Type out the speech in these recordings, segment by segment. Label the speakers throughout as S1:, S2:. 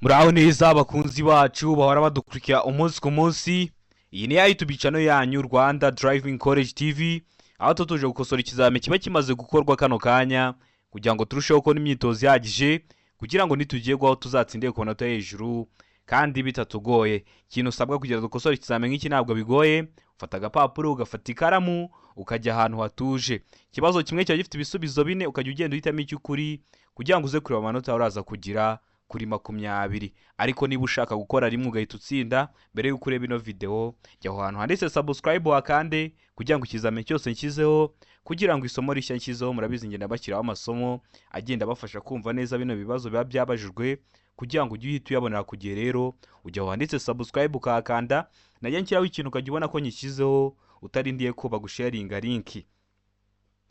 S1: Muraho neza abakunzi bacu bahora badukurikira umunsi ku munsi. Iyi ni ya YouTube channel yanyu Rwanda Driving College TV, aho tutuje gukosora ikizame kiba kimaze gukorwa kano kanya kugira ngo turusheho kubona imyitozo ihagije kugira ngo nitugiye gwaho tuzatsindire ku manota hejuru kandi bitatugoye. Ikintu usabwa kugira dukosora ikizame nk'iki ntabwo bigoye, ufata agapapuro ugafata ikaramu ukajya ahantu hatuje. Ikibazo kimwe cyaba gifite ibisubizo bine, ukajya ugenda uhitamo icy'ukuri kugira ngo uze kureba amanota uraza kugira kuri 20. Ariko niba ushaka gukora rimwe ugahita utsinda, mbere y'uko ureba ino video jya aho hantu handitse subscribe wakande kugira ngo ikizame cyose nshyizeho, kugira ngo isomo rishya nshyizeho, murabizi ngenda bashyiraho amasomo agenda bafasha kumva neza bino bibazo biba byabajijwe kugira ngo ujye uhita uyabonera ku gihe. Rero ujya aho handitse subscribe ukahakanda, najya nshyiraho ikintu ukajya ubona ko nyishyizeho utarindiye ko bagusharinga linki.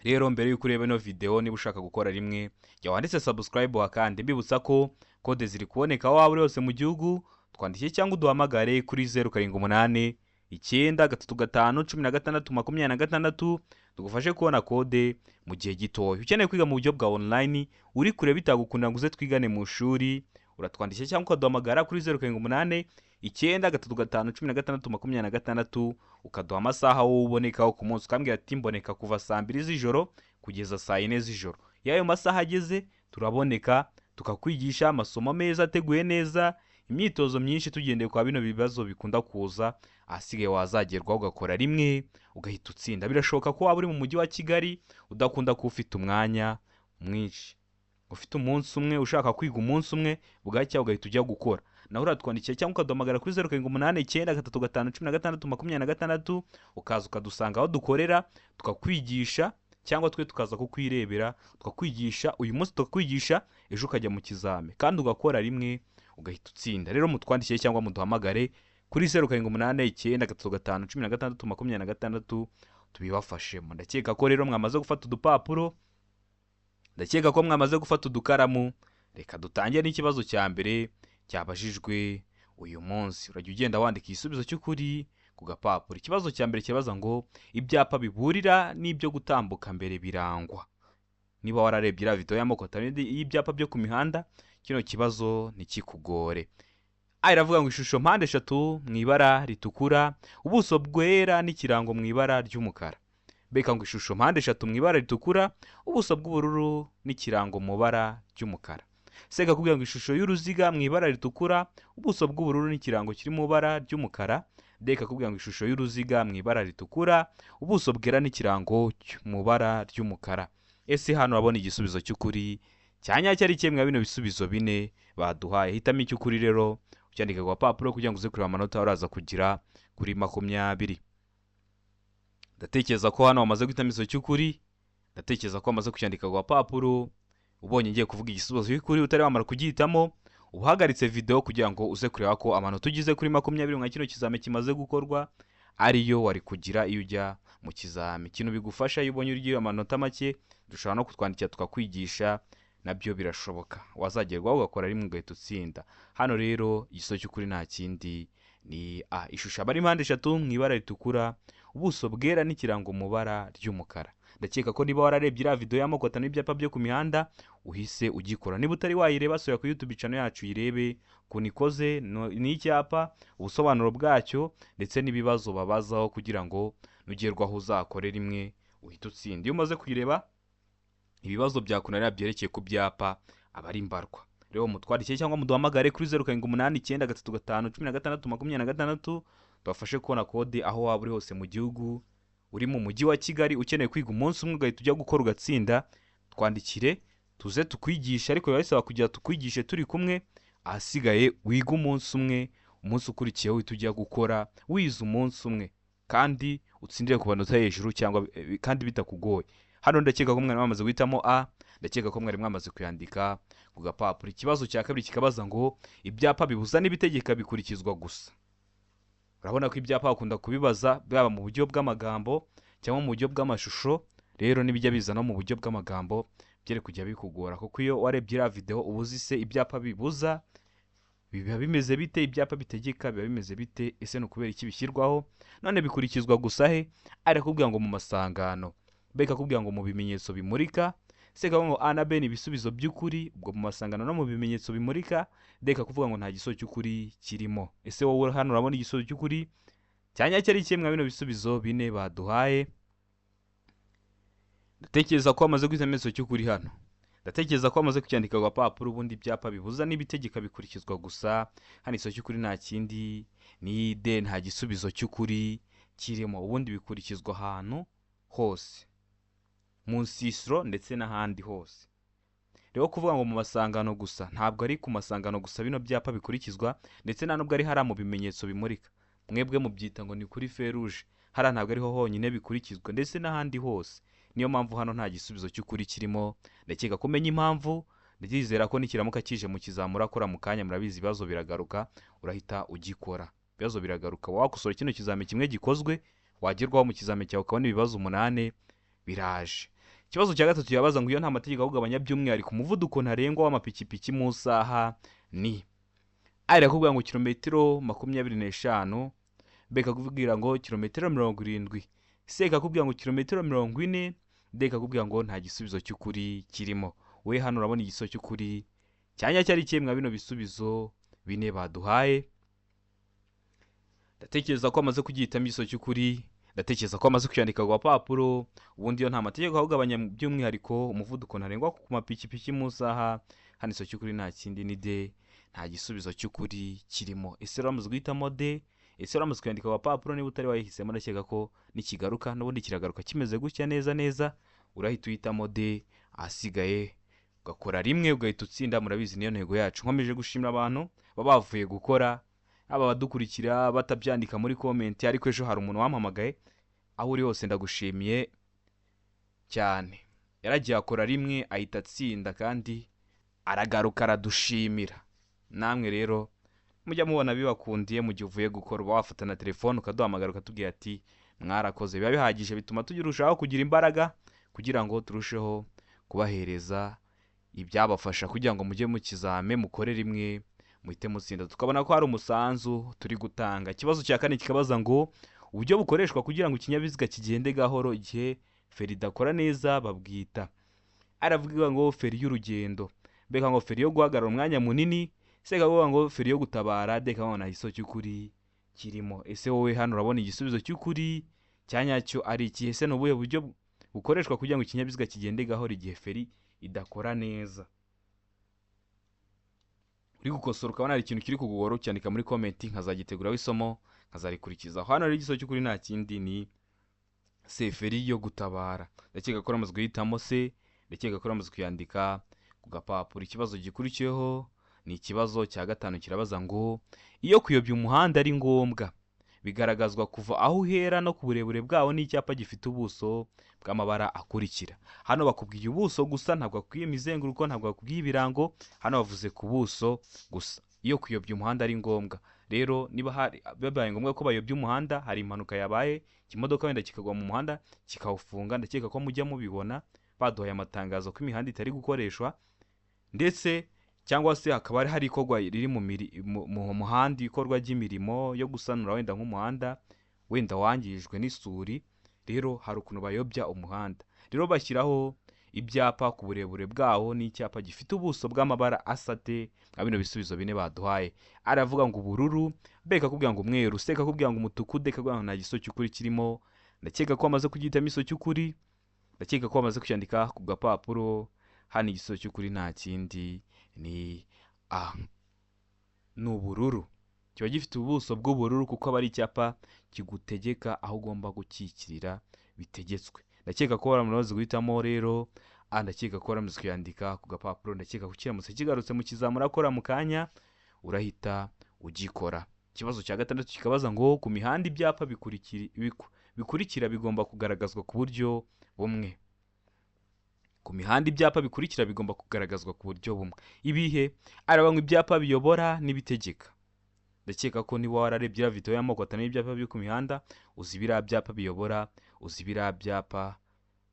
S1: Rero mbere y'uko ureba ino video, niba ushaka gukora rimwe jya wanditse subscribe wakande. Mbibutsa ko kode ziri kuboneka aho waba uri hose mu gihugu, twandikiye cyangwa uduhamagare kuri 078 935 16 26 tugufashe kubona kode mu gihe gitoya. Ukeneye kwiga mu buryo bwa online uri kure bitagukunda ngo uze twigane mu shuri, uratwandikiye cyangwa ukaduhamagara kuri 078 935 16 26 ukaduha amasaha wowe ubonekaho ku munsi, ukambwira ati mboneka kuva saa 2 z'ijoro kugeza saa 4 z'ijoro. Yayo masaha ageze turaboneka tukakwigisha amasomo meza ateguye neza, imyitozo myinshi tugendeye kwa bino bibazo bikunda kuza. Ahasigaye wazagerwaho ugakora rimwe ugahita utsinda. Birashoboka ko waba uri mu mujyi wa Kigali udakunda ko ufite umwanya mwinshi, ufite umunsi umwe ushaka kwiga umunsi umwe bugacya ugahita ujya gukora, naho uratwandikiye cyangwa ukaduhamagara kuri 078 ukaza ukadusanga aho dukorera tukakwigisha, cyangwa twe tukaza kukwirebera tukakwigisha. Uyu munsi tukakwigisha, ejo ukajya mu kizame kandi ugakora rimwe ugahita utsinda. Rero mutwandikiye cyangwa muduhamagare kuri 078 935 tubibafashemo. Ndakeka ko rero mwamaze gufata udupapuro, ndakeka ko mwamaze gufata udukaramu. Reka dutangire n'ikibazo cya mbere cyabajijwe uyu munsi. Urajya ugenda wandika igisubizo cy'ukuri ku gapapuro. Ikibazo cya mbere kibaza ngo ibyapa biburira n'ibyo gutambuka mbere birangwa. Niba wararebye ira video y'amoko y'ibyapa byo ku mihanda, kino kibazo ntikikugore. Iravuga ngo ishusho mpande eshatu mu ibara ritukura, ubuso bwera n'ikirango mu ibara ry'umukara. Beka ngo ishusho mpande eshatu mu ibara ritukura, ubuso bw'ubururu n'ikirango mu ibara ry'umukara. Seka kugira ngo ishusho y'uruziga mu ibara ritukura, ubuso bw'ubururu n'ikirango kiri mu ibara ry'umukara. Deka kugira ngo ishusho y'uruziga mu ibara ritukura, ubuso bwera n'ikirango mu ibara ry'umukara. Ese hano urabona igisubizo cy'ukuri cyanyacyo ari kimwe bino bisubizo bine baduhaye. Hitamo icy'ukuri rero ucyandika ku gapapuro kugira ngo uze kureba amanota uraza kugira kuri 20. Ndatekereza ko hano wamaze guhitamo igisubizo cy'ukuri, ndatekereza ko wamaze kucyandika ku gapapuro. Ubonye ngiye kuvuga igisubizo cy'ukuri utari wamara kugihitamo, uhagaritse video kugira ngo uze kureba ko amanota ugize kuri 20 nka kino kizame kimaze gukorwa ariyo wari kugira iyo ujya mu kizame. Ikintu bigufasha iyo ubonye ugiye amanota make, dushobora no kutwandikira tukakwigisha, nabyo birashoboka. Wazagerwaho ugakora rimwe ugahita utsinda. Hano rero igisubizo cy'ukuri nta kindi ni A. Ishusho aba ari mpande eshatu mu ibara ritukura, ubuso bwera n'ikirango mu ibara ry'umukara. Ndakeka ko niba wararebye ira video y'amoko y'ibyapa byo ku mihanda uhise ugikora. Niba utari wayireba, sura ku YouTube channel yacu yirebe kunikoze n'icyapa, ubusobanuro bwacyo ndetse n'ibibazo babazaho kugira ngo nugerwaho uzakore rimwe uhita utsinda. Iyo umaze kuyireba ibibazo byakunanira byerekeye ku byapa aba ari mbarwa. Rero mutwarikiye cyangwa muduhamagare kuri 078 935 16 tubafashe kubona kode aho waba uri hose mu gihugu. Uri mu mujyi wa Kigali ukeneye kwiga umunsi umwe ugahita ujya gukora ugatsinda, twandikire tuze tukwigisha. Ariko bisaba kugira tukwigishe turi kumwe, ahasigaye wiga umunsi umwe, umunsi ukurikiyeho uhita ujya gukora wize umunsi umwe kandi utsindire ku banota hejuru cyangwa kandi bitakugoye. Hano ndakeka ko mwari mwamaze guhitamo A, ndakeka ko mwari mwamaze kuyandika ku gapapuro. Ikibazo cya kabiri kikabaza ngo ibyapa bibuza n'ibitegeka bikurikizwa gusa. Urabona ko ibyapa bakunda kubibaza byaba mu buryo bw'amagambo cyangwa mu buryo bw'amashusho. Rero nibijya biza no mu buryo bw'amagambo byere kujya bikugora, kuko iyo warebye ira video ubuzi se ibyapa bibuza biba bimeze bite, ibyapa bitegeka biba bimeze bite, ese no kubera iki bishyirwaho, none bikurikizwa gusa he. Ari kubwira ngo mu masangano, beka kubwira ngo mu bimenyetso bimurika, se kavuga ngo A na B ni ibisubizo by'ukuri, ubwo mu masangano no mu bimenyetso bimurika, D kakuvuga ngo nta gisubizo cy'ukuri kirimo. Ese wowe hano urabona igisubizo cy'ukuri cyanya cyari kimwe bino bisubizo bine baduhaye? Ndatekereza ko amaze guhita ikimenyetso cy'ukuri hano. Ndatekereza ko amaze kucyandika ku gapapuro, ubundi ibyapa bibuza n'ibitegeka bikurikizwa gusa. Hano igisubizo cy'ukuri nta kindi ni D, nta gisubizo cy'ukuri kirimo, ubundi bikurikizwa ahantu hose mu nsisiro ndetse n'ahandi hose. Rero kuvuga ngo mu masangano gusa, ntabwo ari ku masangano gusa bino byapa bikurikizwa, ndetse nta nubwo ari hariya mu bimenyetso bimurika. Mwebwe mubyita ngo ni kuri feruje, hariya ntabwo ariho honyine bikurikizwa, ndetse n'ahandi hose. Niyo mpamvu hano nta gisubizo cy'ukuri kirimo. Ndakeka ko umenya impamvu, ndizera ko nikiramuka kije mu kizamura akora mu kanya, murabizi ibibazo biragaruka, urahita ugikora. Ibibazo biragaruka, wakosora kino kizame kimwe gikozwe, wagerwaho mu kizame cyawe ukabona ibibazo 8 biraje. Ikibazo cya gatatu yabaza ngo iyo nta mategeko ahugabanya by'umwihariko umuvuduko ntarengwa w'amapikipiki mu saha ni ari akubwira ngo kilometero 25, B kakubwira ngo kilometero 70, C kakubwira ngo kilometero 40, D kakubwira ngo nta gisubizo cy'ukuri kirimo. We hano urabona igisubizo cy'ukuri cyanya cyari kimwe bino bisubizo bine baduhaye. Ndatekereza ko amaze kugihitamo igisubizo cy'ukuri, ndatekereza ko amaze kwandika ku gapapuro, ubundi iyo nta mategeko ahugabanya by'umwihariko umuvuduko ntarengwa ku mapikipiki mu saha, hano igisubizo cy'ukuri nta kindi ni D, nta gisubizo cy'ukuri kirimo. Ese uramaze guhitamo D? Ese uramaze kwandika ku gapapuro? Niba utari wayihisemo, ndakeka ko nikigaruka n'ubundi kiragaruka kimeze gutya neza, urahita uhitamo D, ahasigaye ugakora rimwe ugahita utsinda. Murabizi niyo ntego yacu. Nkomeje gushimira abantu baba bavuye gukora, aba badukurikira batabyandika muri comment, ariko ejo hari umuntu wampamagaye, aho uri hose ndagushimiye cyane. Yaragiye akora rimwe ahita atsinda kandi aragaruka aradushimira. Namwe rero mujya mubona bibakundiye mu gihe uvuye gukora, wafata na telefone ukaduhamagara ukatubwira ati mwarakoze. Biba bihagije, bituma tugirushaho kugira imbaraga kugira ngo turusheho kubahereza ibyabafasha kugira ngo mujye mu kizame mukore rimwe muhite mutsinda, tukabona ko hari umusanzu turi gutanga. Ikibazo cya kane kikabaza ngo uburyo bukoreshwa kugira ngo ikinyabiziga kigende gahoro igihe feri idakora neza babwita. Aravuga ngo feri y'urugendo, B ngo feri yo guhagarara umwanya munini, C kavuga ngo feri yo gutabara, D kavuga nta gisubizo cy'ukuri kirimo. Ese wowe hano urabona igisubizo cy'ukuri cyanyacyo ari ikihe? Ese n'ubuhe buryo bukoreshwa kugira ngo ikinyabiziga kigende gahoro igihe feri idakora neza? Uri gukosora ukabona hari ikintu kiri kugora, ucyandika muri comment, nkazagiteguraho isomo nkazarikurikiza. Hano rero igisubizo cy'ukuri nta kindi ni C, feri yo gutabara. Ndakeka ko uramaze guhitamo C, ndakeka ko uramaze kuyandika ku gapapuro. Ikibazo gikurikiyeho ni ikibazo cya gatanu, kirabaza ngo iyo kuyobya umuhanda ari ngombwa bigaragazwa kuva aho uhera no ku burebure bwawo n'icyapa gifite ubuso bw'amabara akurikira. Hano bakubwiye ubuso gusa, ntabwo bakubwiye imizenguruko, ntabwo bakubwiye ibirango, hano bavuze ku buso gusa. Iyo kuyobya umuhanda ari ngombwa rero, niba bibaye ngombwa ko bayobya umuhanda, hari impanuka yabaye, ikimodoka wenda kikagwa mu muhanda kikawufunga, ndakeka ko mujya mubibona baduhaye amatangazo ko imihanda itari gukoreshwa, ndetse cyangwa se hakaba hari ikorwa riri mu muhanda, ikorwa ry'imirimo yo gusanura wenda nk'umuhanda wenda wangijwe n'isuri. Rero hari ukuntu bayobya umuhanda, rero bashyiraho ibyapa ku burebure bwawo n'icyapa gifite ubuso bw'amabara asate nka bino bisubizo bine baduhaye. Aravuga ngo ubururu, B kakubwira ngo umweru, C kakubwira ngo umutuku, D kakubwira ngo nta gisubizo cy'ukuri kirimo. Ndakeka ko amaze kugihitamo igisubizo cy'ukuri, ndakeka ko amaze kucyandika ku gapapuro. Hano igisubizo cy'ukuri nta kindi ni A, ni ubururu. Kiba gifite ubuso bw'ubururu kuko aba ari icyapa kigutegeka aho ugomba gukikirira bitegetswe. Ndakeka ko waramaze guhitamo rero A, ndakeka ko waramaze kuyandika ku gapapuro. Ndakeka ko kiramutse kigarutse mu kizamura akora mu kanya, urahita ugikora. Ikibazo cya gatandatu kikabaza ngo ku mihanda ibyapa bikurikira bigomba kugaragazwa ku buryo bumwe. Ku mihanda ibyapa bikurikira bigomba kugaragazwa ku buryo bumwe. Ibihe? Aravuga ngo ibyapa biyobora n'ibitegeka. Ndakeka ko niba wararebye ya video y'amoko atanu y'ibyapa byo ku mihanda, uzi biriya byapa biyobora, uzi biriya byapa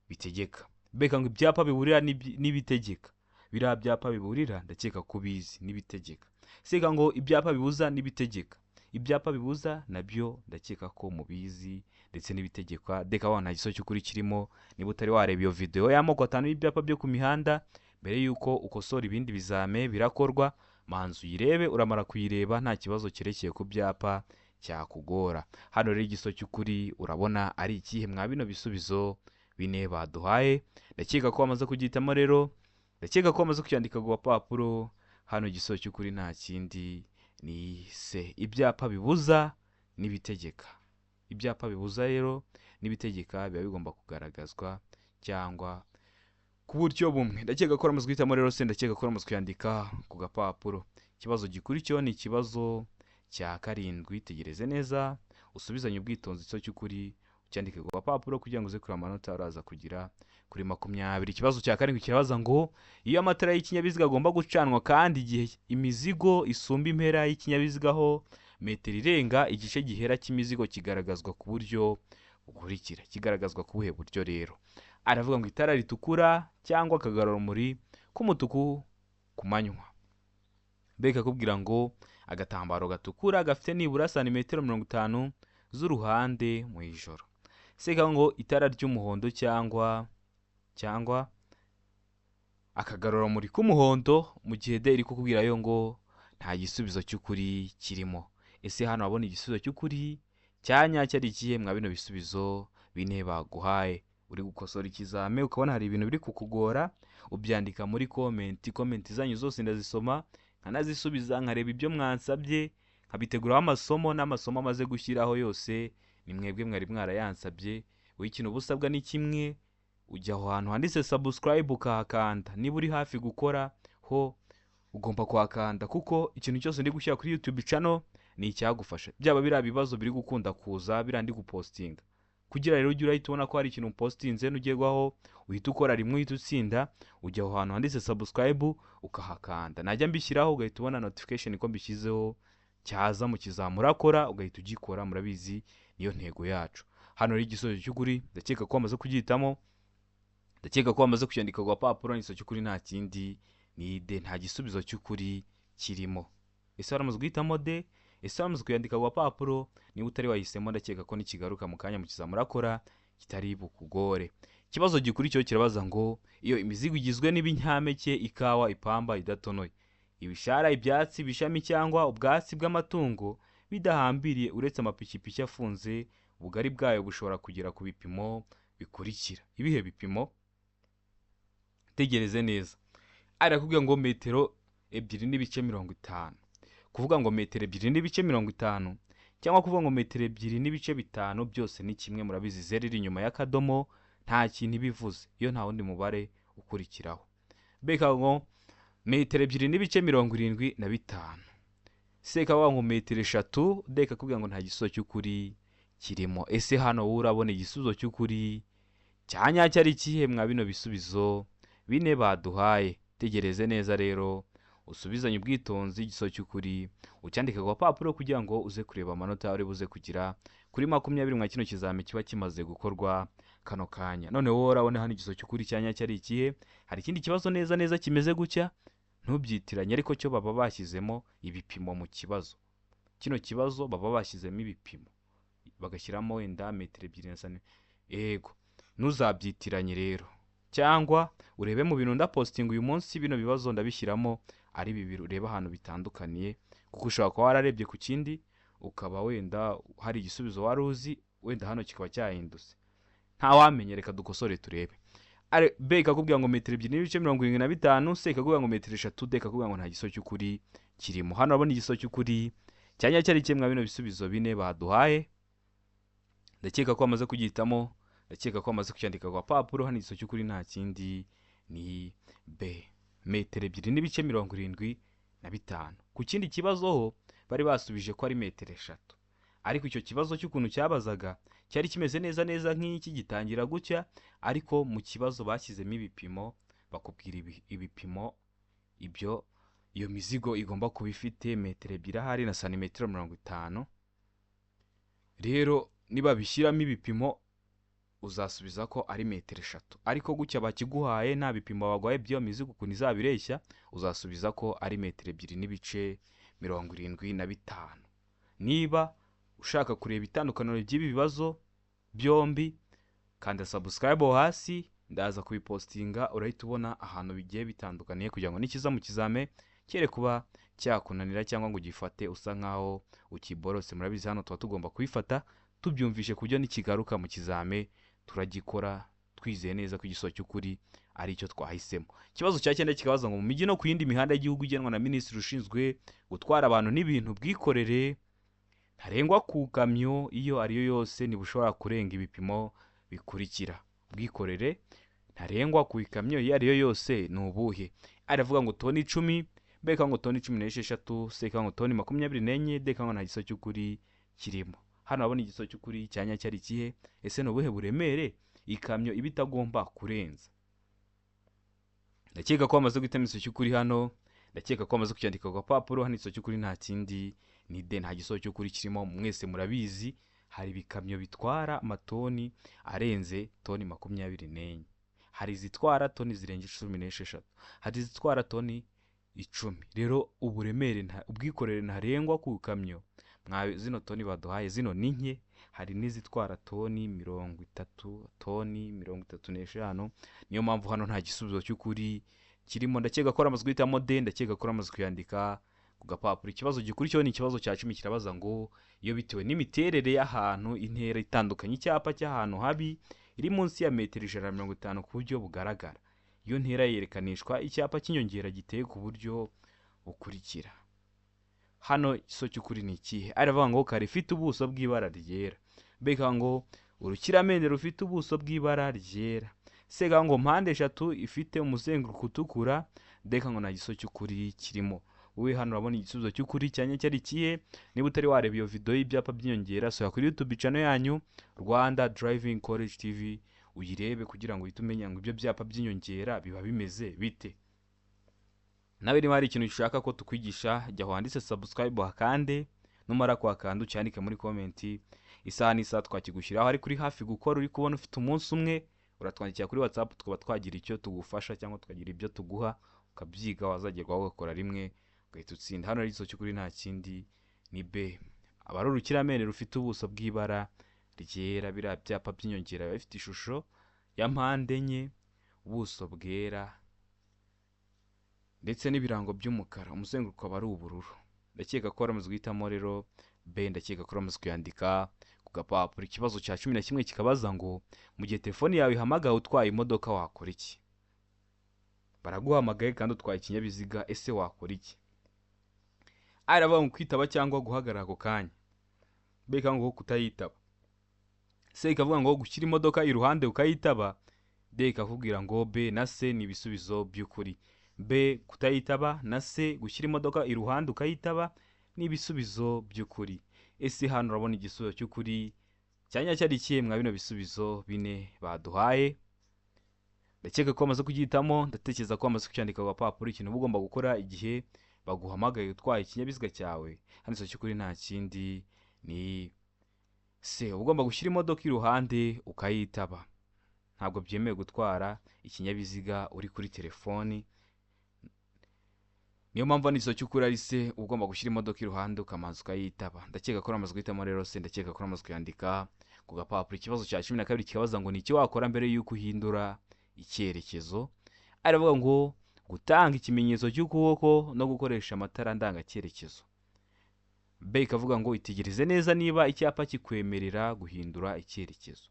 S1: bitegeka. B ngo ibyapa biburira n'ibitegeka. Biriya byapa biburira ndakeka ko bizi n'ibitegeka. C ngo ibyapa bibuza n'ibitegeka. ibyapa bibuza nabyo ndakeka ko mubizi ndetse n'ibitegekwa deka wa nta giso cy'ukuri kirimo. Niba utari wareba iyo video y'amoko 5 y'ibyapa byo ku mihanda mbere yuko ukosora ibindi bizame birakorwa, manzu yirebe, uramara kuyireba nta kibazo kirekeye ku byapa cyakugora. Hano rero igiso cy'ukuri urabona ari ikihe mwa bino bisubizo bine baduhaye? Ndakeka ko bamaze kugitamo rero, ndakeka ko bamaze kucyandika ku papuro. Hano igiso cy'ukuri nta kindi ni se, ibyapa bibuza n'ibitegeka. Ibyapa bibuza rero n'ibitegeka biba bigomba kugaragazwa cyangwa ku buryo bumwe. Ndakeka ko bamaze guhitamo rero se, ndakeka ko bamaze kuyandika ku gapapuro. Ikibazo gikurikiyeho ni ikibazo cya 7. Tegereze neza usubizanye ubwitonzi igiso cy'ukuri ucyandike ku gapapuro kugira ngo uze kuri amanota araza kugira kuri 20. Ikibazo cya 7 kirabaza ngo iyo amatara y'ikinyabiziga agomba gucanwa kandi igihe imizigo isumba impera y'ikinyabiziga ho metero irenga igice gihera cy'imizigo kigaragazwa ku buryo bukurikira. Kigaragazwa ku buhe buryo rero? Aravuga ngo itara ritukura cyangwa akagarurumuri k'umutuku ku manywa. Beka kubwira ngo agatambaro gatukura gafite nibura santimetero 50 z'uruhande mu ijoro. Seka ngo itara ry'umuhondo cyangwa akagarurumuri k'umuhondo mu gihe de iri kukubwira yo ngo nta gisubizo cy'ukuri kirimo. Ese hano wabona igisubizo cy'ukuri cyanyacyo ari ikihe mwa bino bisubizo bine baguhaye? Uri gukosora ikizame ukabona hari ibintu biri kukugora, ubyandika muri comment zanyu zose ndazisoma nkanazisubiza, nkareba ibyo mwansabye, nkabiteguraho amasomo n'amasomo amaze gushyiraho yose ni mwebwe mwari mwarayansabye. We ikintu busabwa ni kimwe, ujya aho hantu handitse subscribe ukahakanda. Niba uri hafi gukora ho ugomba kuhakanda kuko ikintu cyose ndi gushyira kuri YouTube channel ni icyagufasha. Byaba bira bibazo biri gukunda kuza birandi gupostinga, kugira rero ujye urahita ubona ko hari ikintu postinze nugiye gwaho uhita ukora rimwe uhita utsinda, ujya aho hantu handitse subscribe ukahakanda. Najya mbishyiraho ugahita ubona notification ko mbishyizeho cyaza mu kizamura akora ugahita ugikora. Murabizi niyo ntego yacu. Hano rero igisozo cy'ukuri ndakeka ko bamaze kugihitamo, ndakeka ko bamaze kucyandika ku papuro. Ni igisozo cy'ukuri nta kindi ni de, nta gisubizo cy'ukuri kirimo. Ese baramaze guhitamo de? Ese baramaze kuyandika ku papuro? Niba utari wahisemo ndakeka ko nikigaruka mu kanya mu kizamura akora kitari bukugore. Ikibazo gikurikiyeho kirabaza ngo iyo imizigo igizwe n'ibinyampeke, ikawa, ipamba idatonoye, ibishara, ibyatsi, ibishami cyangwa ubwatsi bw'amatungo bidahambiriye uretse amapikipiki afunze, ubugari bwayo bushobora kugera ku bipimo bikurikira. Ibihe bipimo? Tegereze neza. Arakubwira ngo metero 2.50. Kuvuga ngo metero 2.50 cyangwa kuvuga ngo metero 2.5 byose ni kimwe. Murabizi zero iri inyuma y'akadomo nta kintu bivuze, iyo nta wundi mubare ukurikiraho. Beka ngo metero 2.75. Seka wa ngo metero 3. Deka kubwira ngo nta gisubizo cy'ukuri kirimo. Ese hano wowe urabona igisubizo cy'ukuri cyanyacyo ari ikihe mwa bino bisubizo bine baduhaye? Tegereze neza rero usubizanye ubwitonzi igisubizo cy'ukuri ucyandika ku papuro kugira ngo uze kureba amanota uri buze kugira kuri 20 mwa kino kizame kiba kimaze gukorwa kano kanya. None wowe urabona hano igisubizo cy'ukuri cyanyacyo ari ikihe? Hari ikindi kibazo neza kimeze gutya, ntubyitiranye, ariko cyo baba bashyizemo ibipimo mu kibazo. Kino kibazo baba bashyizemo ibipimo bagashyiramo wenda metero 2 ego, ntuzabyitiranye rero. Cyangwa urebe mu bintu ndaposting uyu munsi bino bibazo ndabishyiramo ari bibiri, ureba ahantu bitandukaniye, kuko ushobora kuba wararebye ku kindi ukaba wenda hari igisubizo wari uzi, wenda hano kikaba cyahindutse, nta wamenye. Reka dukosore turebe. Beka kubwira ngo metero 2.75, seka kubwira ngo metero 3, deka kubwira ngo nta gisozo cy'ukuri kirimo. Hano urabona igisozo cy'ukuri cyanyacyo ari kimwe bino bisubizo bine baduhaye. Ndakeka ko bamaze kugihitamo, ndakeka ko bamaze kucyandika ku papuro. Hano igisozo cy'ukuri nta kindi ni B, metero 2.75. Ku kindi kibazo ho bari basubije ko ari metero 3, ariko icyo kibazo cy'ukuntu cyabazaga cyari kimeze neza nk'iki, gitangira gutya, ariko mu kibazo bashyizemo ibipimo, bakubwira ibipimo ibyo iyo mizigo igomba kuba ifite metero 2 ahari na santimetero 50. Rero niba bishyiramo ibipimo uzasubiza ko ari metero 3, ariko gutya bakiguhaye nta bipimo bagwaye by'iyo mizigo ukuntu izabireshya, uzasubiza ko ari metero 2.75. niba ushaka kureba itandukaniro ry'ibi bibazo byombi, kanda subscribe aho hasi, ndaza kubipostinga, urahita ubona ahantu bigiye bitandukaniye kugira ngo nikiza mu kizame cyere kuba cyakunanira cyangwa ngo ugifate usa nkaho ukiborose. Murabizi hano tuba tugomba kubifata tubyumvishe kubyo nikigaruka mu kizame turagikora twizeye neza ko igisozo cy'ukuri ari icyo twahisemo. Ikibazo cya 9 kikabaza ngo mu mijyi no ku yindi mihanda y'igihugu igenwa na minisitiri ushinzwe gutwara abantu n'ibintu bwikorere ntarengwa ku kamyo iyo ariyo yose ntibushobora kurenga ibipimo bikurikira. Bwikorere ntarengwa ku ikamyo iyo ariyo yose ni ubuhe? Aravuga ngo toni 10, beka ngo toni 16, seka ngo toni 24, deka ngo nta gisozo cy'ukuri kirimo. Hano abona igisozo cy'ukuri cyanya cyari kihe? Ese no buhe buremere ikamyo iba itagomba kurenza? Ndakeka ko amaze guhitamo igisozo cy'ukuri hano, ndakeka ko amaze kucyandika ku papuro. Hano igisozo cy'ukuri nta kindi ni de, nta gisozo cy'ukuri kirimo. Mwese murabizi hari ibikamyo bitwara amatoni arenze toni 24, hari izitwara toni zirenga 16, hari izitwara toni 10. Rero uburemere ubwikorere ntarengwa ku kamyo zino toni baduhaye zino ni nke, hari n'izitwara toni 30, toni 35. Niyo mpamvu hano nta gisubizo cy'ukuri kirimo. Ndakeka ko amaze guhitamo de, ndakeka ko amaze kuyandika ku gapapuro. Ikibazo gikurikiyeho ni ikibazo cya 10 kirabaza ngo iyo bitewe n'imiterere y'ahantu intera itandukanye icyapa cy'ahantu habi iri munsi ya metero 150 ku buryo bugaragara, iyo ntera yerekanishwa icyapa cy'inyongera giteye ku buryo bukurikira. Hano igisozo cy'ukuri ni ikihe? Aravuga ngo kare ifite ubuso bw'ibara ryera, beka ngo urukiramende rufite ubuso bw'ibara ryera, sega ngo mpande 3 ifite umuzenguruko utukura, deka ngo nta gisozo cy'ukuri kirimo. Wowe hano urabona igisubizo cy'ukuri cyanya cyari kihe? Niba utari wareba iyo video y'ibyapa by'inyongera, soya kuri YouTube channel yanyu Rwanda Driving College TV uyirebe kugira ngo uhite umenya ngo ibyo byapa by'inyongera biba bimeze bite. Nawe niba hari ikintu ushaka ko tukwigisha, jya wanditse subscribe hakande, numara kwakanda ucyandike muri comment. Isaha n'isaha twakigushyiraho ari kuri hafi gukora. Uri kubona ufite umunsi umwe, uratwandikira kuri WhatsApp tukaba twagira icyo tugufasha cyangwa tukagira ibyo tuguha ukabyiga, wazagerwaho ugakora rimwe ugahita utsinda. Hano igisozo cy'ukuri nta kindi ni B. Abari urukiramende rufite ubuso bw'ibara ryera, biriya byapa by'inyongera bifite ishusho ya mpande enye, ubuso bwera ndetse n'ibirango by'umukara, umuzenguruko aba ari ubururu. Ndakeka ko ramaze guhitamo rero B, ndakeka ko ramaze kuyandika ku gapapuro. Ikibazo cya 11 kikabaza ngo mu gihe telefone yawe ihamagaye utwaye imodoka wakora iki? Baraguhamagaye kandi utwaye ikinyabiziga, ese wakora iki? Aravuga ngo kwitaba cyangwa guhagarara ako kanya, beka ngo kutayitaba, se ikavuga ngo gushyira imodoka iruhande ukayitaba, de ikakubwira ngo B na C ni ibisubizo by'ukuri. B kutayitaba na C gushyira imodoka iruhande ukayitaba ni ibisubizo by'ukuri. Ese hano urabona igisubizo cy'ukuri cyanya cyari kihe mwa bino bisubizo bine baduhaye? Ndakeka ko amaze kugihitamo, ndatekereza ko amaze kucyandika ku gapapuro. Ikintu uba ugomba gukora igihe baguhamagaye utwaye ikinyabiziga cyawe, hano igisozo cy'ukuri nta kindi ni C, ugomba gushyira imodoka iruhande ukayitaba. Ntabwo byemewe gutwara ikinyabiziga uri kuri telefoni, niyo mpamvu n'igisozo cy'ukuri ari C, ugomba gushyira imodoka iruhande ukamanza ukayitaba. Ndakeka ko amaze guhitamo rero C, ndakeka ko amaze kuyandika ku gapapuro. Ikibazo cya 12 kikabaza ngo ni iki wakora mbere y'uko uhindura icyerekezo? Aravuga ngo gutanga ikimenyetso cy'ukuboko no gukoresha amatara ndangacyerekezo. B ikavuga ngo itegereze neza niba icyapa kikwemerera guhindura icyerekezo.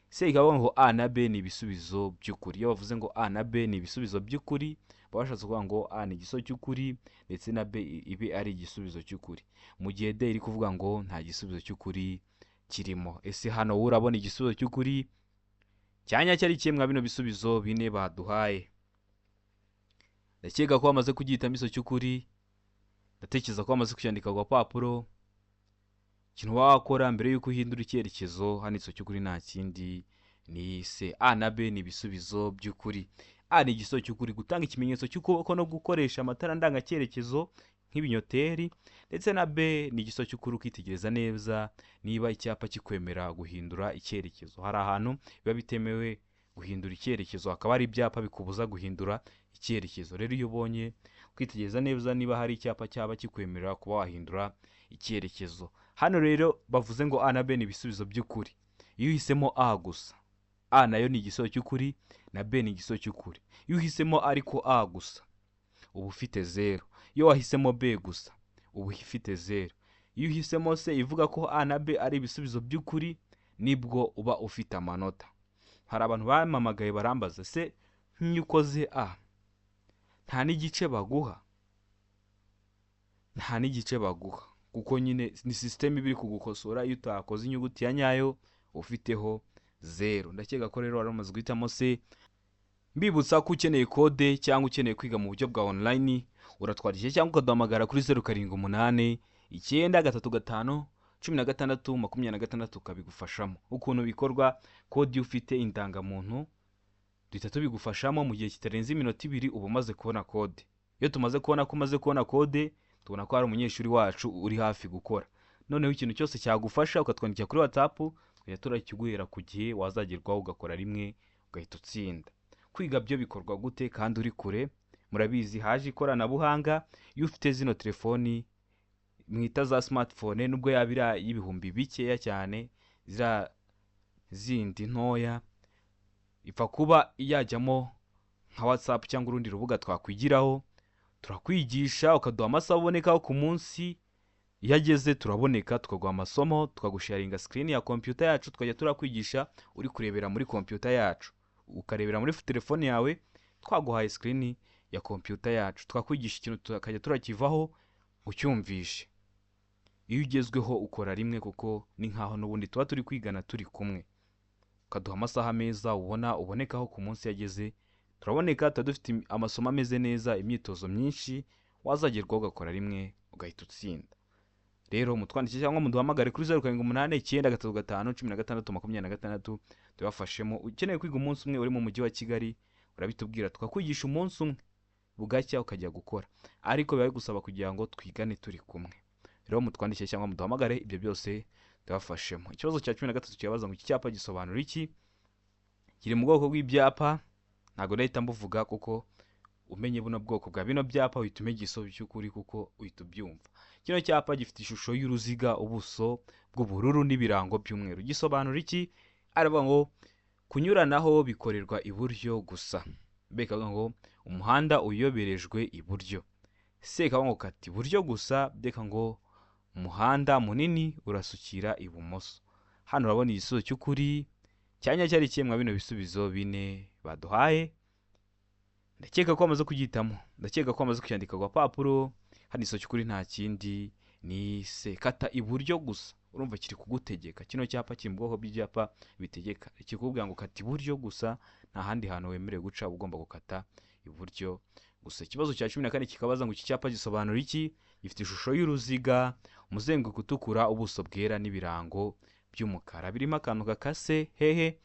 S1: C ikavuga ngo A na B ni ibisubizo by'ukuri. Iyo bavuze ngo A na B ni ibisubizo by'ukuri, babashatse kuvuga ngo A ni igisozo cy'ukuri ndetse na B ibe ari igisubizo cy'ukuri, mu gihe D iri kuvuga ngo nta gisubizo cy'ukuri kirimo. Ese hano wowe urabona igisubizo cy'ukuri cyanya cyari kimwe bino bisubizo bine baduhaye? Ndakeka ko amaze kugihitamo igisozo cy'ukuri, ndatekereza ko amaze kucyandika ku gapapuro. Ikintu wakora mbere y'uko uhindura icyerekezo, hano igisozo cy'ukuri nta kindi ni C. A na B ni ibisubizo by'ukuri. A ni igisozo cy'ukuri, gutanga ikimenyetso cy'ukuboko no gukoresha amatara ndangacyerekezo nk'ibinyoteri, ndetse na B ni igisozo cy'ukuri, ukitegereza neza niba icyapa kikwemera guhindura icyerekezo. Hari ahantu biba bitemewe guhindura icyerekezo, hakaba hari ibyapa bikubuza guhindura icyerekezo. Rero iyo ubonye kwitegereza neza niba hari icyapa cyaba kikwemerera kuba wahindura icyerekezo. Hano rero bavuze ngo A na B ni ibisubizo by'ukuri. Iyo uhisemo A gusa, A nayo ni igisubizo cy'ukuri na B ni igisubizo cy'ukuri. Iyo uhisemo ariko A gusa uba ufite 0. Iyo wahisemo B gusa uba ufite 0. Iyo uhisemo C ivuga ko A na B ari ibisubizo by'ukuri nibwo uba ufite amanota. Hari abantu bamamagaye barambaza se nk'iyo ukoze A nta n'igice baguha? Nta n'igice baguha kuko nyine ni system ibiri kugukosora. Iyo utakoze inyuguti ya nyayo ufiteho 0. Ndakeka ko rero waramaze guhitamo C. Mbibutsa ko ukeneye kode cyangwa ukeneye kwiga mu buryo bwa online uratwandikira cyangwa ukaduhamagara kuri 0789 935 16 ukabigufashamo. Ukuntu bikorwa, kode ufite indangamuntu duhita tubigufashamo mu gihe kitarenze iminota 2 uba umaze kubona kode. Iyo tumaze kubona ko umaze kubona kode tubona ko hari umunyeshuri wacu uri hafi gukora. Noneho ikintu cyose cyagufasha ukatwandikira kuri WhatsApp tukajya turakiguhera ku gihe wazagerwaho ugakora rimwe ugahita utsinda. Kwiga byo bikorwa gute kandi uri kure? Murabizi haje ikoranabuhanga. Iyo ufite zino telefoni mwita za smartphone nubwo yabira y'ibihumbi bikeya cyane, zindi ntoya ipfa kuba yajyamo nka WhatsApp cyangwa urundi rubuga twakwigiraho, turakwigisha ukaduha amasaha abonekaho ku munsi. Iyo ageze turaboneka tukaguha amasomo, tukagusharinga screen ya computer yacu, tukajya turakwigisha uri kurebera muri computer yacu, ukarebera muri telefone yawe. Twaguhaye screen ya computer yacu twakwigisha ikintu tukajya turakivaho ucyumvishe. Iyo ugezweho ukora rimwe kuko ni nkaho n'ubundi tuba turi kwigana turi kumwe. Ukaduha amasaha meza ubonekaho ku munsi yageze. Turaboneka dufite amasomo ameze neza, imyitozo myinshi, wazagerwaho ugakora rimwe ugahita utsinda. Rero mutwandikire cyangwa muduhamagare kuri 0789 935 tubafashemo. Ukeneye kwiga umunsi umwe uri mu mujyi wa Kigali urabitubwira tukakwigisha umunsi umwe bugacya ukajya gukora, ariko biba bigusaba kugira ngo twigane turi kumwe. Rero mutwandikire cyangwa muduhamagare, ibyo byose tubafashemo. Ikibazo cya 13 kibaza ngo iki cyapa gisobanura iki? Kiri mu bwoko bw'ibyapa, ntago ndahita mbuvuga kuko umenye buno bwoko bwa bino byapa uhita umenya igisubizo cy'ukuri kuko uhita ubyumva. Kino cyapa gifite ishusho y'uruziga, ubuso bw'ubururu n'ibirango by'umweru. Gisobanura iki? Aravuga ngo kunyuranaho bikorerwa iburyo gusa. Beka ngo umuhanda uyoberejwe iburyo. Seka ngo kati iburyo gusa. Beka ngo umuhanda munini urasukira ibumoso. Hano urabona igisubizo cy'ukuri cyanya cyari kimwe bino bisubizo bine baduhaye. Ndakeka ko amaze kugitamo, ndakeka ko amaze kucyandika kwa papuro. Hano iso cy'ukuri nta kindi ni se kata iburyo gusa. Urumva kiri kugutegeka. Kino cyapa kiri mu bwoko bw'ibyapa bitegeka. Kikubwira ngo kata iburyo gusa, nta handi hantu wemerewe guca, ugomba gukata iburyo gusa. Ikibazo cya 14 kikabaza ngo iki cyapa gisobanura iki? Gifite ishusho y'uruziga, umuzenguruko utukura, ubuso bwera n'ibirango by'umukara. Birimo akantu gakase hehe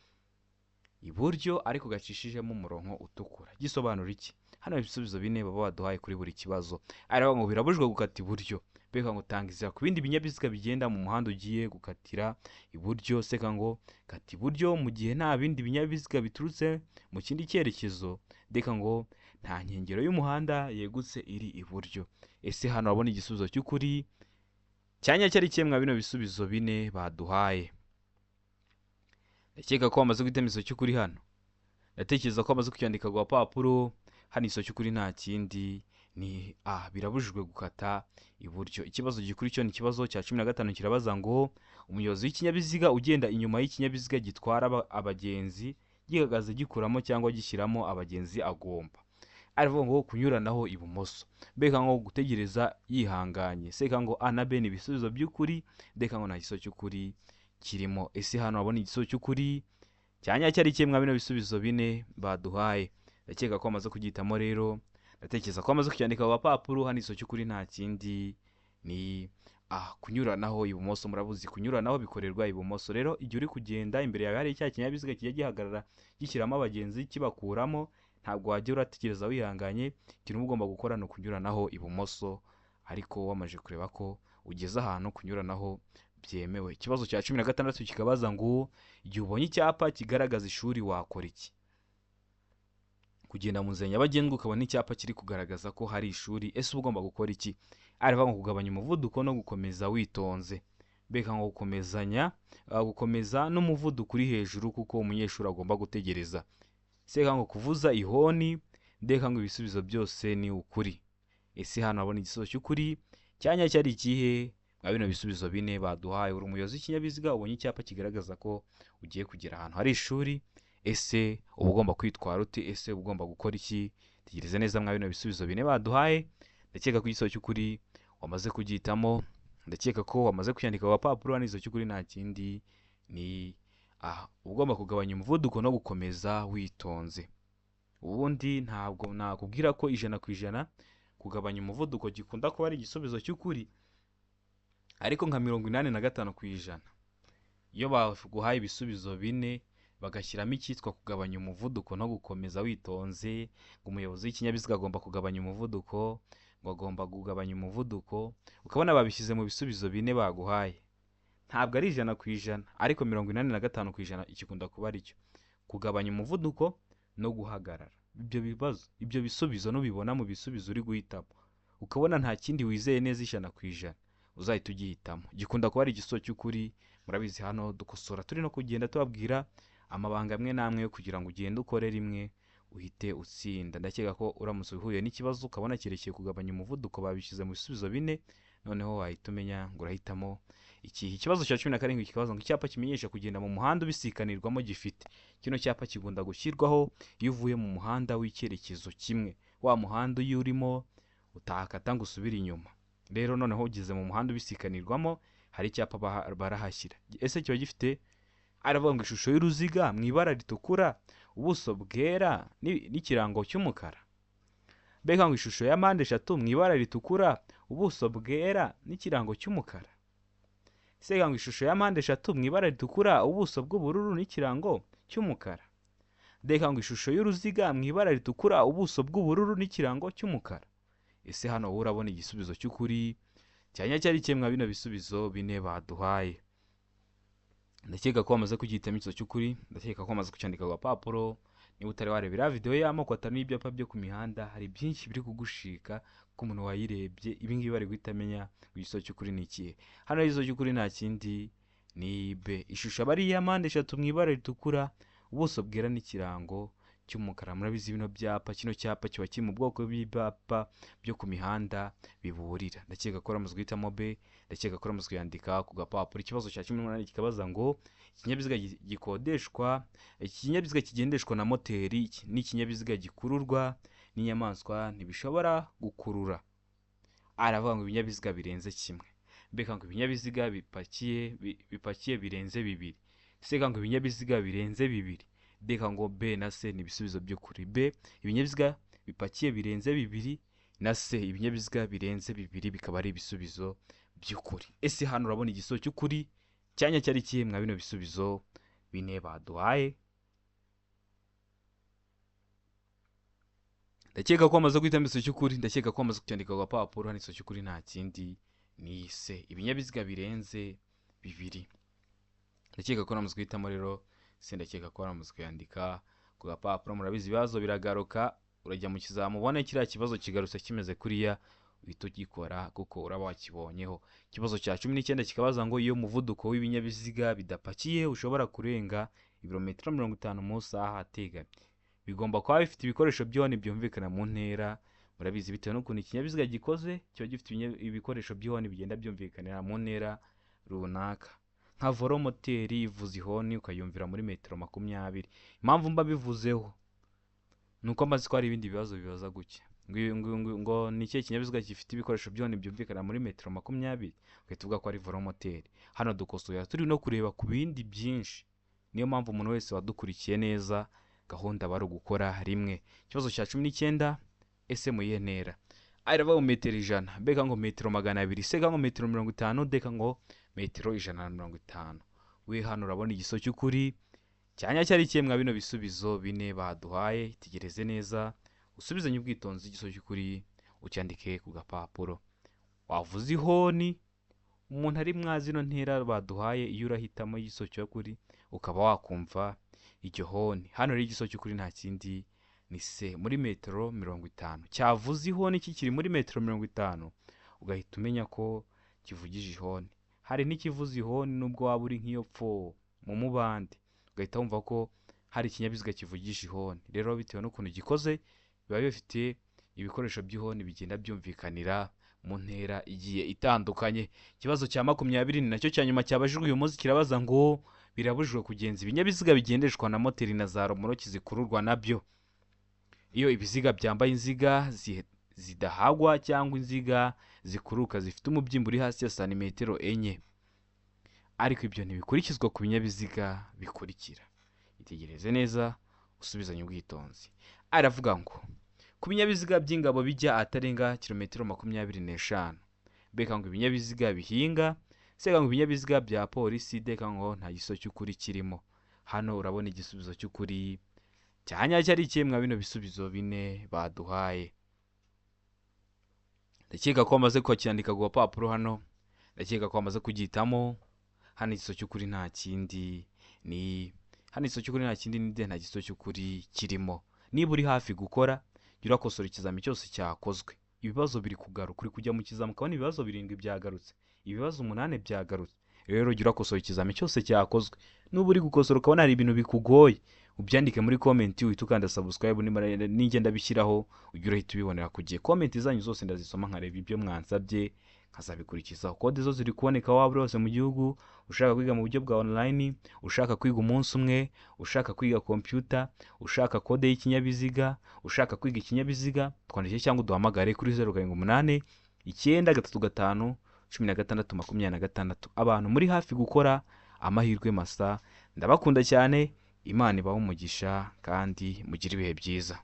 S1: iburyo ariko gacishijemo umurongo utukura. Gisobanura iki? Hano ibisubizo bine baba baduhaye kuri buri kibazo. Aravuga ngo birabujwe gukata iburyo. Beka ngo tangizira ku bindi binyabiziga bigenda mu muhanda ugiye gukatira iburyo. Seka ngo kata iburyo mu gihe nta bindi binyabiziga biturutse mu kindi cyerekezo. Deka ngo nta nkengero y'umuhanda yegutse iri iburyo. Ese hano urabona igisubizo cy'ukuri cyanya cyari kimwe bino bisubizo bine baduhaye. Ndakeka ko amaze guhitamo iso cy'ukuri hano. Ndatekereza ko amaze kucyandika kwa papuro. Hano iso cy'ukuri nta kindi ni birabujijwe gukata iburyo. Ikibazo gikuri cyo ni ikibazo cya 15 kirabaza ngo umuyobozi w'ikinyabiziga ugenda inyuma y'ikinyabiziga gitwara abagenzi gihagaze gikuramo cyangwa gishyiramo abagenzi agomba. Aravuga ngo kunyuranaho ibumoso. Beka ngo gutegereza yihanganye. Seka ngo A na B ni ibisubizo by'ukuri. Deka ngo nta gisozo cy'ukuri kirimo. Ese hano abona igisubizo cy'ukuri cyanya cyari kimwe bino bisubizo bine baduhaye. Ndakeka ko amaze kugitamo rero. Ndatekereza ko amaze kucyandika kwa papuro. Hano iso cy'ukuri nta kindi ni kunyuranaho ibumoso. Murabuzi kunyuranaho bikorerwa ibumoso. Rero igihe uri kugenda imbere yawe hari cya kinyabiziga kijya gihagarara gishyiramo abagenzi kibakuramo, ntabwo wajya uratekereza wihanganye. Ikintu ugomba gukora no kunyuranaho ibumoso, ariko wamaje kureba ko ugeze ahantu kunyuranaho byemewe. Ikibazo cya 16 kikabaza ngo igihe ubonye icyapa kigaragaza ishuri wakora iki? kugenda mu nzira nyabagendwa ukabona icyapa kiri kugaragaza ko hari ishuri, ese uba ugomba gukora iki? Aravuga ngo kugabanya umuvuduko no gukomeza witonze. Mbega ngo gukomeza n'umuvuduko uri hejuru kuko umunyeshuri agomba gutegereza. Seka ngo kuvuza ihoni, ndeka ngo ibisubizo byose ni ukuri. Ese hano abona igisubizo cy'ukuri cyanya cyari ikihe? Mwa bino bisubizo bine baduhaye. Uri umuyobozi w'ikinyabiziga, ubonye icyapa kigaragaza ko ugiye kugera ahantu hari ishuri, ese uba ugomba kwitwara ute? Ese uba ugomba gukora iki? Tegereza neza mwa bino bisubizo bine baduhaye. Ndakeka ko igisubizo cy'ukuri wamaze kugihitamo, ndakeka ko wamaze kucyandika ku gapapuro. Igisubizo cy'ukuri nta kindi ni ugomba kugabanya umuvuduko no gukomeza witonze. Ubundi ntabwo nakubwira ko 100% kugabanya umuvuduko gikunda kuba ari igisubizo cy'ukuri, ariko nka 85% iyo baguhaye ibisubizo bine bagashyiramo icyitwa kugabanya umuvuduko no gukomeza witonze, ngo umuyobozi w'ikinyabiziga agomba kugabanya umuvuduko, ngo agomba kugabanya umuvuduko, ukabona babishyize mu bisubizo bine baguhaye, ntabwo ari 100%, ariko 85% ikikunda kuba ari cyo kugabanya umuvuduko no guhagarara. Ibyo bisubizo nubibona mu bisubizo uri guhitamo ukabona nta kindi wizeye neza 100%, uzahita ugihitamo. Gikunda kuba ari igisubizo cy'ukuri. Murabizi hano dukosora turi no kugenda tubabwira amabanga amwe namwe yo kugira ngo ugende ukore rimwe uhite utsinda. Ndakeka ko uramutse uhuye n'ikibazo ukabona cyerekeye kugabanya umuvuduko babishyize mu bisubizo bine, noneho wahita umenya ngo urahitamo iki. Ikibazo cya 17 kikabaza ngo icyapa kimenyesha kugenda mu muhanda ubisikanirwamo gifite. Kino cyapa kigunda gushyirwaho iyo uvuye mu muhanda w'icyerekezo kimwe, wa muhanda iyo urimo utakata ngo usubire inyuma. Rero noneho ugeze mu muhanda ubisikanirwamo hari icyapa barahashyira. Ese kiba gifite, aravuga ngo ishusho y'uruziga mu ibara ritukura, ubuso bwera n'ikirango cy'umukara. Mbega ngo ishusho ya mpande eshatu mu ibara ritukura, ubuso bwera n'ikirango cy'umukara. Sega ngo ishusho ya mpande eshatu mu ibara ritukura, ubuso bw'ubururu n'ikirango cy'umukara. Ndeka ngo ishusho y'uruziga mu ibara ritukura, ubuso bw'ubururu n'ikirango cy'umukara. Ese hano wowe urabona igisubizo cy'ukuri cyanya cyari kimwe bino bisubizo bine baduhaye. Ndakeka ko wamaze kugihitamo igisubizo cy'ukuri, ndakeka ko wamaze kucyandika ku gapapuro. Niba utari warebera video y'amoko atanu n'ibyapa byo ku mihanda, hari byinshi biri kugushika ko umuntu wayirebye. Ibi ngibi bari guhita amenya igisubizo cy'ukuri ni ikihe. Hano igisubizo cy'ukuri nta kindi ni B. Ishusho aba ari iya mpande eshatu mu ibara ritukura, ubuso bwera n'ikirango cy'umukara. Murabizi bino byapa, kino cyapa kiba kiri mu bwoko bw'ibyapa byo ku mihanda biburira. Ndakeka ko uramutse guhitamo B, ndakeka ko uramutse kuyandika ku gapapuro. Ikibazo cya 18 kikabaza ngo ikinyabiziga kigendeshwa na moteri n'ikinyabiziga gikururwa n'inyamaswa ntibishobora gukurura. Aravuga ngo ibinyabiziga birenze kimwe. Mbega ngo ibinyabiziga bipakiye birenze bibiri. Sega ngo ibinyabiziga birenze bibiri. Deka ngo B na C ni ibisubizo by'ukuri. B, ibinyabiziga bipakiye birenze bibiri, na C, ibinyabiziga birenze bibiri bikaba ari ibisubizo by'ukuri. Ese hano urabona igisubizo cy'ukuri cyanya cyari kihe mwa bino bisubizo bine baduhaye? Ndakeka ko wamaze guhitamo igisubizo cy'ukuri, ndakeka ko wamaze kucyandika ku gapapuro. Hano igisubizo cy'ukuri nta kindi ni C, ibinyabiziga birenze bibiri. Ndakeka ko wamaze guhitamo rero ndakeka ko wamaze kuyandika ku gapapuro. Murabizi ibibazo biragaruka, urajya mu kizamu ubone kiriya kibazo kigarutse kimeze kuriya, uhita ugikora kuko uraba wakibonyeho. Ikibazo cya 19 kikabaza ngo iyo umuvuduko w'ibinyabiziga bidapakiye ushobora kurenga ibirometero 50 mu saha ateganye, bigomba kuba bifite ibikoresho by'ihoni byumvikana mu ntera. Murabizi bitewe n'ukuntu ikinyabiziga gikoze kiba gifite ibikoresho by'ihoni bigenda byumvikanira mu ntera runaka. Nka volomoteri ivuza ihoni ukayumvira muri metero 20. Impamvu mba bivuzeho nuko mbazi ko hari ibindi bibazo bibaza gutya ngo ni ikihe kinyabiziga gifite ibikoresho by'ihoni byumvikana muri metero 20, ugahita uvuga ko ari volomoteri. Hano dukosoya turi no kureba ku bindi byinshi. Niyo mpamvu umuntu wese wadukurikiye neza gahunda bari gukora rimwe. Ikibazo cya 19, ese mu yihe ntera? Aravuga ngo metero 100. Mbega ngo metero 200. Sega ngo metero 50. Deka ngo metero 150. We hano urabona igisubizo cy'ukuri cyanya cyari kihe mwa bino bisubizo bine baduhaye. Tegereze neza usubizanye ubwitonzi igisubizo cy'ukuri ucyandike ku gapapuro. Wavuze ihoni, umuntu ari mwazi no ntera baduhaye, iyo urahitamo igisubizo cy'ukuri ukaba wakumva iryo honi. Hano rero igisubizo cy'ukuri nta kindi ni se muri metero 50. Cyavuze ihoni kikiri muri metero 50, ugahita umenya ko kivugije ihoni. Hari n'ikivuze ihoni nubwo waba uri nk'iyo pfo mu mubande, ugahita wumva ko hari ikinyabiziga kivugisha ihoni. Rero bitewe n'ukuntu gikoze, biba bifite ibikoresho by'ihoni bigenda byumvikanira mu ntera igiye itandukanye. Ikibazo cya 20 ni nacyo cya nyuma cyabajijwe uyu munsi, kirabaza ngo birabujijwe kugenza ibinyabiziga bigendeshwa na moteri na za romoroki zikururwa nabyo iyo ibiziga byambaye inziga zidahagwa cyangwa inziga zikuruka zifite umubyimbo uri hasi ya santimetero 4. Ariko ibyo ntibikurikizwa ku binyabiziga bikurikira. Itegereze neza usubizanye ubwitonzi. Aravuga ngo ku binyabiziga by'ingabo bijya atarenga kilometero 25, beka ngo ibinyabiziga bihinga, seka ngo ibinyabiziga bya polisi, deka ngo nta giso cy'ukuri kirimo. Hano urabona igisubizo cy'ukuri cyanyacyo ari ikemwa bino bisubizo bine baduhaye. Ndakeka ko amaze kwakirandika ku papuro hano, ndakeka ko amaze kugitamo. Hano igiso cy'ukuri nta kindi ni nta giso cy'ukuri kirimo. Niba uri hafi gukora, jya urakosora ikizami cyose cyakozwe. Ibibazo biri kugaruka, uri kujya mu kizami ukabona ibibazo 7 byagarutse, ibibazo 8 byagarutse. Rero jya urakosora ikizami cyose cyakozwe. Nuba uri gukosora ukabona hari ibintu bikugoye, ubyandike muri comment, uhita ukanda subscribe, ningenda bishyiraho ujye urahita ubibonera ku gihe. Comment zanyu zose ndazisoma nkareba ibyo mwansabye nkazabikurikizaho. Kode zo ziri kuboneka waba uri hose mu gihugu. Ushaka kwiga mu buryo bwa online, ushaka kwiga umunsi umwe, ushaka kwiga computer, ushaka kode y'ikinyabiziga, ushaka kwiga ikinyabiziga, twandikire cyangwa uduhamagare kuri 078 935 1626. Abantu muri hafi gukora, amahirwe masa. Ndabakunda cyane. Imana ibahe umugisha kandi mugire ibihe byiza.